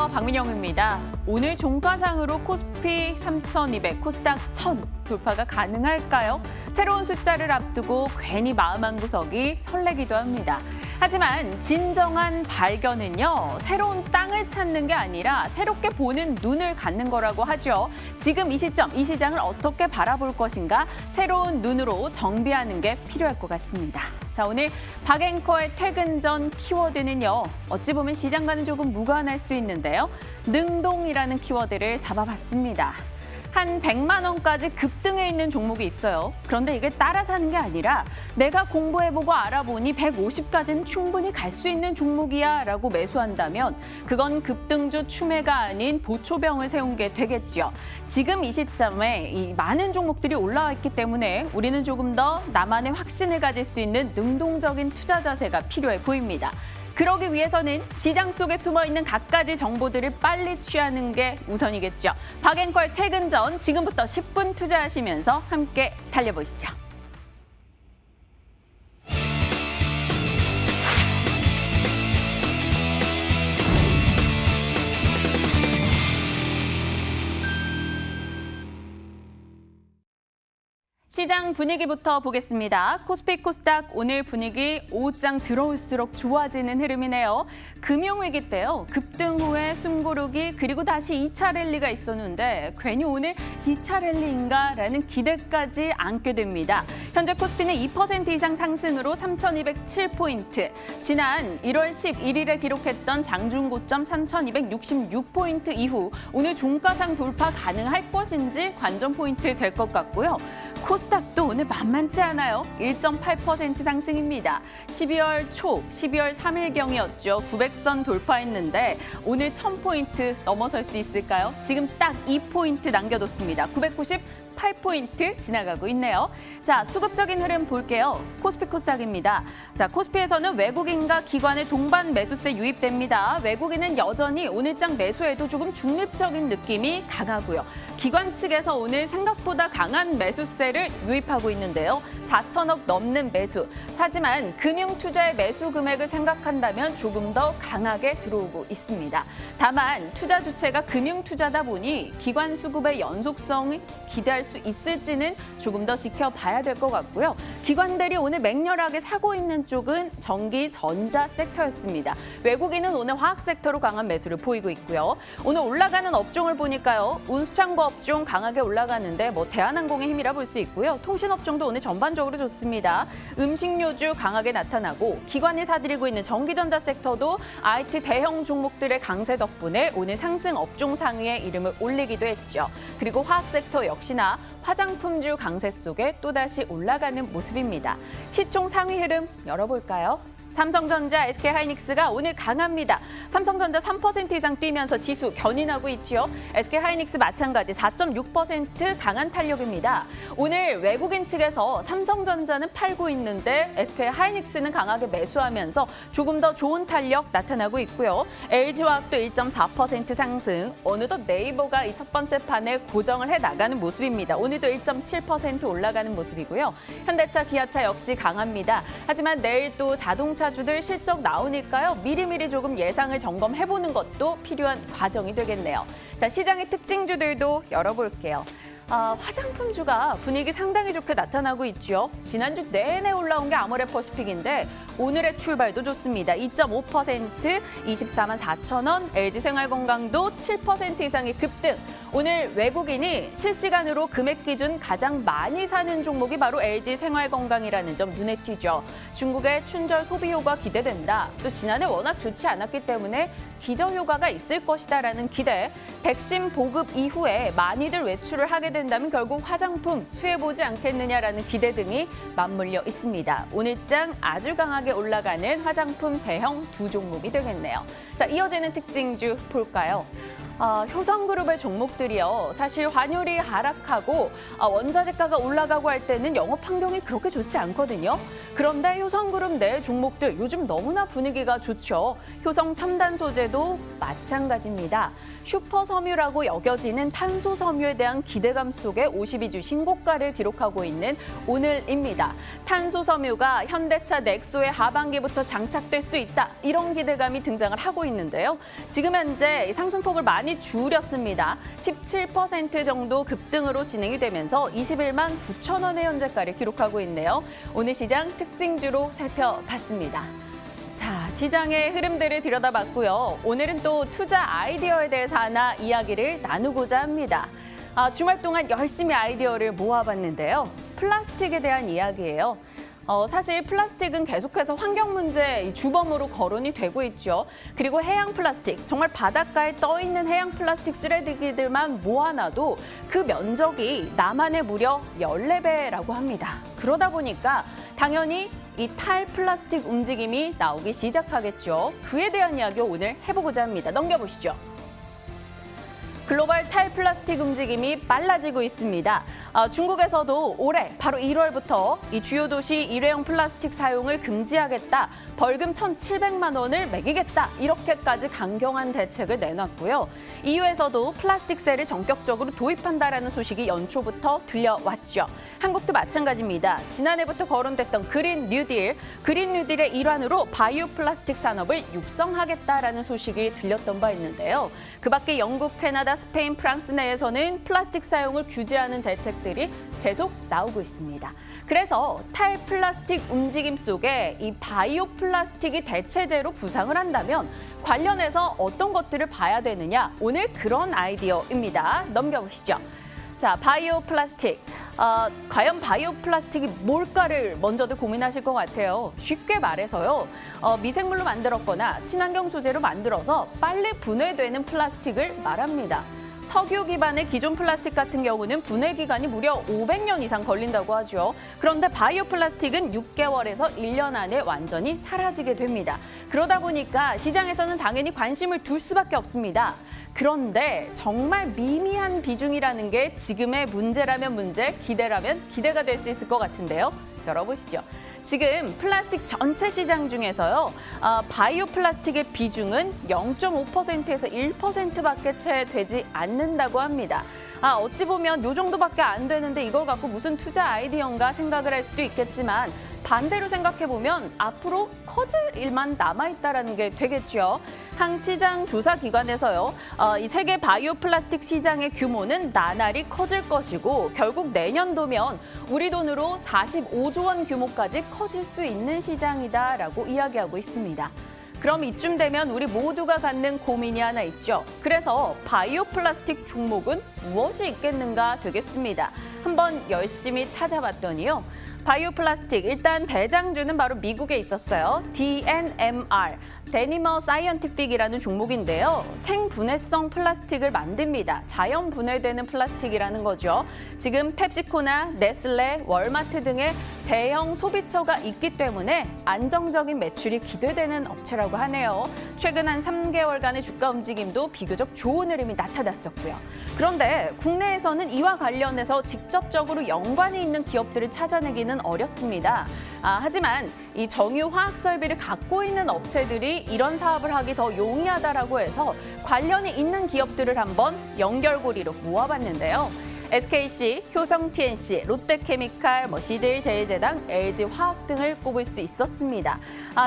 안녕하세요. 박민영입니다. 오늘 종가상으로 코스피 3,200, 코스닥 1,000 돌파가 가능할까요? 새로운 숫자를 앞두고 괜히 마음 한구석이 설레기도 합니다. 하지만 진정한 발견은요, 새로운 땅을 찾는 게 아니라 새롭게 보는 눈을 갖는 거라고 하죠. 지금 이 시점, 이 시장을 어떻게 바라볼 것인가 새로운 눈으로 정비하는 게 필요할 것 같습니다. 자, 오늘 박 앵커의 퇴근 전 키워드는요, 어찌 보면 시장과는 조금 무관할 수 있는데요. 능동이라는 키워드를 잡아봤습니다. 한 100만 원까지 급등해 있는 종목이 있어요. 그런데 이게 따라 사는 게 아니라 내가 공부해보고 알아보니 150까지는 충분히 갈 수 있는 종목이야 라고 매수한다면 그건 급등주 추매가 아닌 보초병을 세운 게 되겠죠. 지금 이 시점에 이 많은 종목들이 올라와 있기 때문에 우리는 조금 더 나만의 확신을 가질 수 있는 능동적인 투자 자세가 필요해 보입니다. 그러기 위해서는 시장 속에 숨어있는 갖가지 정보들을 빨리 취하는 게 우선이겠죠. 박 앵커의 퇴근 전 지금부터 10분 투자하시면서 함께 달려보시죠. 시장 분위기부터 보겠습니다. 코스피 코스닥 오늘 분위기 오후장 들어올수록 좋아지는 흐름이네요. 금융위기 때요. 급등 후에 숨고르기 그리고 다시 2차 랠리가 있었는데 괜히 오늘 2차 랠리인가라는 기대까지 안게 됩니다. 현재 코스피는 2% 이상 상승으로 3,207포인트. 지난 1월 11일에 기록했던 장중 고점 3,266포인트 이후 오늘 종가상 돌파 가능할 것인지 관전 포인트 될 것 같고요. 코스닥도 오늘 만만치 않아요. 1.8% 상승입니다. 12월 초, 12월 3일경이었죠. 900선 돌파했는데 오늘 1000포인트 넘어설 수 있을까요? 지금 딱 2포인트 남겨뒀습니다. 998포인트 지나가고 있네요. 자, 수급적인 흐름 볼게요. 코스피 코스닥입니다. 자, 코스피에서는 외국인과 기관의 동반 매수세 유입됩니다. 외국인은 여전히 오늘장 매수에도 조금 중립적인 느낌이 강하고요. 기관 측에서 오늘 생각보다 강한 매수세를 유입하고 있는데요. 4천억 넘는 매수. 하지만 금융투자의 매수 금액을 생각한다면 조금 더 강하게 들어오고 있습니다. 다만 투자 주체가 금융투자다 보니 기관 수급의 연속성을 기대할 수 있을지는 조금 더 지켜봐야 될 것 같고요. 기관들이 오늘 맹렬하게 사고 있는 쪽은 전기, 전자 섹터였습니다. 외국인은 오늘 화학 섹터로 강한 매수를 보이고 있고요. 오늘 올라가는 업종을 보니까요. 운수창고 업종 강하게 올라가는데 대한항공의 힘이라 볼 수 있고요. 통신업종도 오늘 전반적으로 좋습니다. 음식료주 강하게 나타나고 기관이 사들이고 있는 전기전자 섹터도 IT 대형 종목들의 강세 덕분에 오늘 상승 업종 상위에 이름을 올리기도 했죠. 그리고 화학 섹터 역시나 화장품주 강세 속에 또다시 올라가는 모습입니다. 시총 상위 흐름 열어볼까요? 삼성전자, SK하이닉스가 오늘 강합니다. 삼성전자 3% 이상 뛰면서 지수 견인하고 있죠. SK하이닉스 마찬가지 4.6% 강한 탄력입니다. 오늘 외국인 측에서 삼성전자는 팔고 있는데 SK하이닉스는 강하게 매수하면서 조금 더 좋은 탄력 나타나고 있고요. LG화학도 1.4% 상승. 어느덧 네이버가 이 첫 번째 판에 고정을 해나가는 모습입니다. 오늘도 1.7% 올라가는 모습이고요. 현대차, 기아차 역시 강합니다. 하지만 내일 또 자동차 주들 실적 나오니까요. 미리미리 조금 예상을 점검해보는 것도 필요한 과정이 되겠네요. 자, 시장의 특징주들도 열어볼게요. 화장품주가 분위기 상당히 좋게 나타나고 있죠. 지난주 내내 올라온 게 아모레퍼시픽인데 오늘의 출발도 좋습니다. 2.5%, 24만 4천 원, LG생활건강도 7% 이상의 급등. 오늘 외국인이 실시간으로 금액 기준 가장 많이 사는 종목이 바로 LG생활건강이라는 점 눈에 띄죠. 중국의 춘절 소비 효과 기대된다. 또 지난해 워낙 좋지 않았기 때문에 기저 효과가 있을 것이다라는 기대. 백신 보급 이후에 많이들 외출을 하게 된다면 결국 화장품 수혜보지 않겠느냐라는 기대 등이 맞물려 있습니다. 오늘장 아주 강하게 올라가는 화장품 대형 두 종목이 되겠네요. 자, 이어지는 특징주 볼까요? 효성그룹의 종목들이요. 사실 환율이 하락하고 원자재가가 올라가고 할 때는 영업 환경이 그렇게 좋지 않거든요. 그런데 효성그룹 내 종목들 요즘 너무나 분위기가 좋죠. 효성 첨단 소재도 오늘도 마찬가지입니다. 슈퍼섬유라고 여겨지는 탄소섬유에 대한 기대감 속에 52주 신고가를 기록하고 있는 오늘입니다. 탄소섬유가 현대차 넥소의 하반기부터 장착될 수 있다. 이런 기대감이 등장을 하고 있는데요. 지금 현재 상승폭을 많이 줄였습니다. 17% 정도 급등으로 진행이 되면서 21만 9천 원의 현재가를 기록하고 있네요. 오늘 시장 특징주로 살펴봤습니다. 자, 시장의 흐름들을 들여다봤고요. 오늘은 또 투자 아이디어에 대해서 하나 이야기를 나누고자 합니다. 주말 동안 열심히 아이디어를 모아봤는데요. 플라스틱에 대한 이야기예요. 사실 플라스틱은 계속해서 환경 문제 주범으로 거론이 되고 있죠. 그리고 해양 플라스틱, 정말 바닷가에 떠 있는 해양 플라스틱 쓰레기들만 모아놔도 그 면적이 남한의 무려 14배라고 합니다. 그러다 보니까 당연히 이 탈플라스틱 움직임이 나오기 시작하겠죠. 그에 대한 이야기 오늘 해보고자 합니다. 넘겨보시죠. 글로벌 탈플라스틱 움직임이 빨라지고 있습니다. 중국에서도 올해 바로 1월부터 이 주요 도시 일회용 플라스틱 사용을 금지하겠다, 벌금 1,700만 원을 매기겠다 이렇게까지 강경한 대책을 내놨고요. EU에서도 플라스틱세를 전격적으로 도입한다라는 소식이 연초부터 들려왔죠. 한국도 마찬가지입니다. 지난해부터 거론됐던 그린 뉴딜, 그린 뉴딜의 일환으로 바이오 플라스틱 산업을 육성하겠다라는 소식이 들렸던 바 있는데요. 그 밖에 영국, 캐나다, 스페인, 프랑스 내에서는 플라스틱 사용을 규제하는 대책들이 계속 나오고 있습니다. 그래서 탈플라스틱 움직임 속에 이 바이오 플라스틱이 대체제로 부상을 한다면 관련해서 어떤 것들을 봐야 되느냐, 오늘 그런 아이디어입니다. 넘겨보시죠. 자, 바이오 플라스틱. 과연 바이오 플라스틱이 뭘까를 먼저도 고민하실 것 같아요. 쉽게 말해서요. 미생물로 만들었거나 친환경 소재로 만들어서 빨리 분해되는 플라스틱을 말합니다. 석유 기반의 기존 플라스틱 같은 경우는 분해 기간이 무려 500년 이상 걸린다고 하죠. 그런데 바이오 플라스틱은 6개월에서 1년 안에 완전히 사라지게 됩니다. 그러다 보니까 시장에서는 당연히 관심을 둘 수밖에 없습니다. 그런데 정말 미미한 비중이라는 게 지금의 문제라면 문제, 기대라면 기대가 될 수 있을 것 같은데요. 열어보시죠. 지금 플라스틱 전체 시장 중에서요, 바이오 플라스틱의 비중은 0.5%에서 1%밖에 채 되지 않는다고 합니다. 어찌 보면 이 정도밖에 안 되는데 이걸 갖고 무슨 투자 아이디어인가 생각을 할 수도 있겠지만 반대로 생각해보면 앞으로 커질 일만 남아있다는 게 되겠죠. 한 시장 조사 기관에서요, 이 세계 바이오 플라스틱 시장의 규모는 나날이 커질 것이고 결국 내년도면 우리 돈으로 45조 원 규모까지 커질 수 있는 시장이다라고 이야기하고 있습니다. 그럼 이쯤 되면 우리 모두가 갖는 고민이 하나 있죠. 그래서 바이오 플라스틱 종목은 무엇이 있겠는가 되겠습니다. 한번 열심히 찾아봤더니요. 바이오 플라스틱, 일단 대장주는 바로 미국에 있었어요. DNMR, 데니머 사이언티픽이라는 종목인데요. 생분해성 플라스틱을 만듭니다. 자연 분해되는 플라스틱이라는 거죠. 지금 펩시코나 네슬레, 월마트 등의 대형 소비처가 있기 때문에 안정적인 매출이 기대되는 업체라고 하네요. 최근 한 3개월간의 주가 움직임도 비교적 좋은 흐름이 나타났었고요. 그런데 국내에서는 이와 관련해서 직접적으로 연관이 있는 기업들을 찾아내기는 어렵습니다. 하지만 이 정유 화학 설비를 갖고 있는 업체들이 이런 사업을 하기 더 용이하다라고 해서 관련이 있는 기업들을 한번 연결고리로 모아봤는데요. SKC, 효성 TNC, 롯데케미칼, CJ제일제당, LG화학 등을 꼽을 수 있었습니다.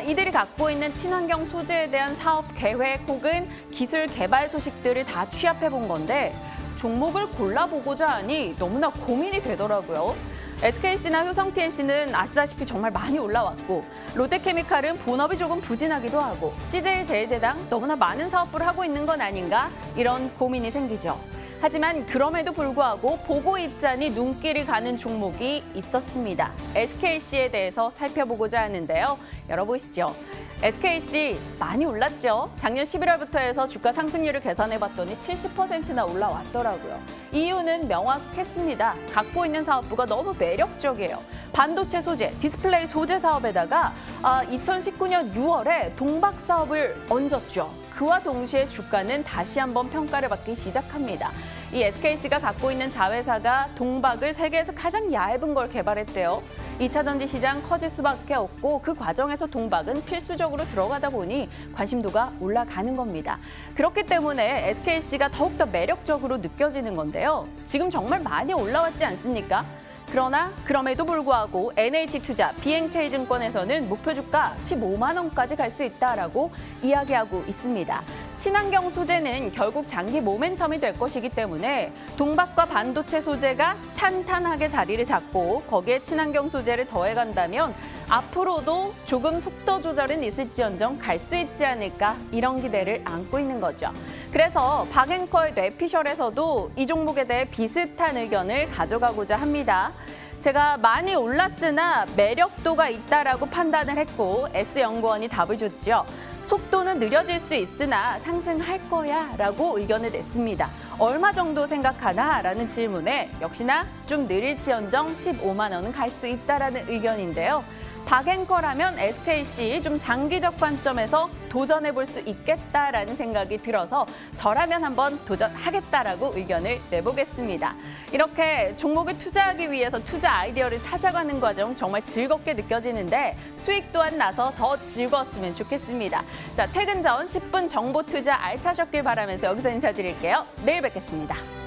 이들이 갖고 있는 친환경 소재에 대한 사업 계획 혹은 기술 개발 소식들을 다 취합해본 건데 종목을 골라보고자 하니 너무나 고민이 되더라고요. SKC나 효성 TNC는 아시다시피 정말 많이 올라왔고 롯데케미칼은 본업이 조금 부진하기도 하고 CJ제일제당 너무나 많은 사업부를 하고 있는 건 아닌가 이런 고민이 생기죠. 하지만 그럼에도 불구하고 보고 있자니 눈길이 가는 종목이 있었습니다. SKC에 대해서 살펴보고자 하는데요. 열어보시죠. SKC 많이 올랐죠. 작년 11월부터 해서 주가 상승률을 계산해봤더니 70%나 올라왔더라고요. 이유는 명확했습니다. 갖고 있는 사업부가 너무 매력적이에요. 반도체 소재, 디스플레이 소재 사업에다가 2019년 6월에 동박 사업을 얹었죠. 그와 동시에 주가는 다시 한번 평가를 받기 시작합니다. 이 SKC가 갖고 있는 자회사가 동박을 세계에서 가장 얇은 걸 개발했대요. 2차 전지 시장 커질 수밖에 없고 그 과정에서 동박은 필수적으로 들어가다 보니 관심도가 올라가는 겁니다. 그렇기 때문에 SKC가 더욱더 매력적으로 느껴지는 건데요. 지금 정말 많이 올라왔지 않습니까? 그러나 그럼에도 불구하고 NH투자, BNK증권에서는 목표 주가 15만 원까지 갈 수 있다라고 이야기하고 있습니다. 친환경 소재는 결국 장기 모멘텀이 될 것이기 때문에 동박과 반도체 소재가 탄탄하게 자리를 잡고 거기에 친환경 소재를 더해간다면 앞으로도 조금 속도 조절은 있을지언정 갈 수 있지 않을까 이런 기대를 안고 있는 거죠. 그래서 박앵커의 뇌피셜에서도 이 종목에 대해 비슷한 의견을 가져가고자 합니다. 제가 많이 올랐으나 매력도가 있다라고 판단을 했고 S연구원이 답을 줬죠. 속도는 느려질 수 있으나 상승할 거야 라고 의견을 냈습니다. 얼마 정도 생각하나? 라는 질문에 역시나 좀 느릴지언정 15만 원은 갈 수 있다라는 의견인데요. 박앵커라면 SKC 좀 장기적 관점에서 도전해볼 수 있겠다라는 생각이 들어서 저라면 한번 도전하겠다라고 의견을 내보겠습니다. 이렇게 종목을 투자하기 위해서 투자 아이디어를 찾아가는 과정 정말 즐겁게 느껴지는데 수익 또한 나서 더 즐거웠으면 좋겠습니다. 자, 퇴근 전 10분 정보 투자 알차셨길 바라면서 여기서 인사드릴게요. 내일 뵙겠습니다.